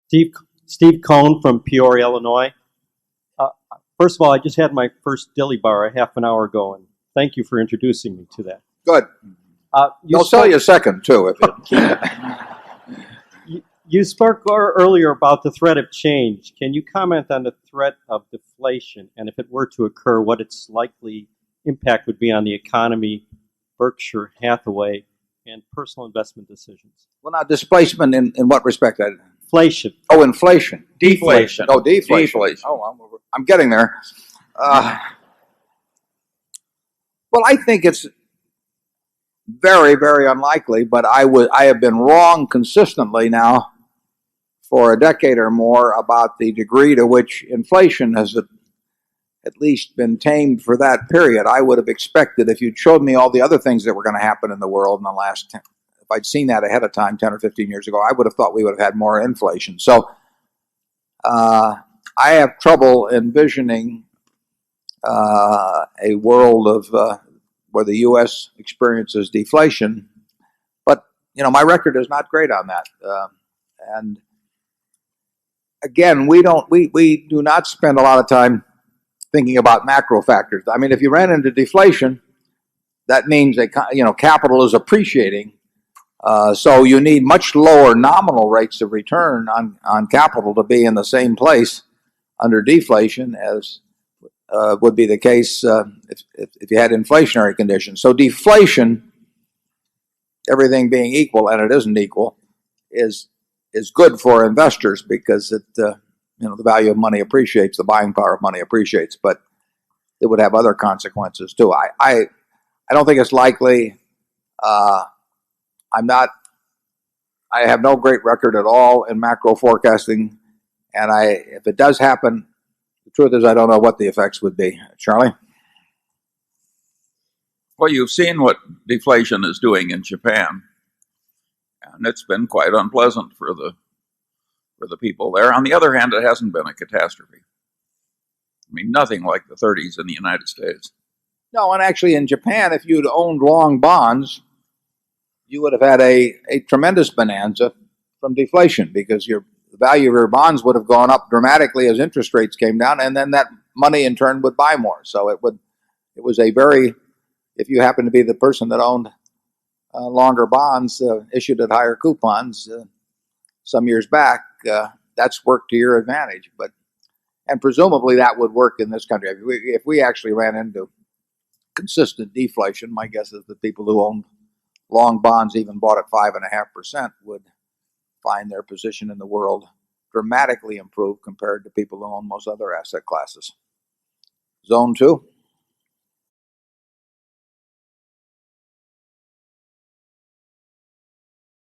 Steve Cohn from Peoria, Illinois. First of all, I just had my first dilly bar a half an hour ago, and thank you for introducing me to that. Good. They'll sell you a second, too. You spoke earlier about the threat of change. Can you comment on the threat of deflation, and if it were to occur, what its likely impact would be on the economy, Berkshire Hathaway, and personal investment decisions? Well, now, displacement in what respect? Inflation. Oh, inflation. Deflation. Oh, deflation. Oh, I'm getting there. Well, I think it's very, very unlikely, but I have been wrong consistently now for a decade or more about the degree to which inflation has at least been tamed for that period. I would have expected, if you'd showed me all the other things that were going to happen in the world in the last 10, if I'd seen that ahead of time 10 or 15 years ago, I would have thought we would have had more inflation. So I have trouble envisioning a world of where the U.S. experiences deflation, but my record is not great on that. And again, we do not spend a lot of time thinking about macro factors. I mean, if you ran into deflation, that means that capital is appreciating. So you need much lower nominal rates of return on capital to be in the same place under deflation as would be the case if you had inflationary conditions. So deflation, everything being equal, and it isn't equal, is good for investors because the value of money appreciates, the buying power of money appreciates, but it would have other consequences too. I don't think it's likely. I have no great record at all in macro forecasting, and if it does happen, the truth is I don't know what the effects would be. Charlie? Well, you've seen what deflation is doing in Japan, and it's been quite unpleasant for the people there. On the other hand, it hasn't been a catastrophe. I mean, nothing like the 30s in the United States. No, and actually in Japan, if you'd owned long bonds, you would have had a tremendous bonanza from deflation because the value of your bonds would have gone up dramatically as interest rates came down, and then that money in turn would buy more. So it was a very, if you happen to be the person that owned longer bonds issued at higher coupons some years back, that's worked to your advantage. And presumably that would work in this country. If we actually ran into consistent deflation, my guess is that people who owned long bonds, even bought at 5.5%, would find their position in the world dramatically improved compared to people who own most other asset classes. Zone 2.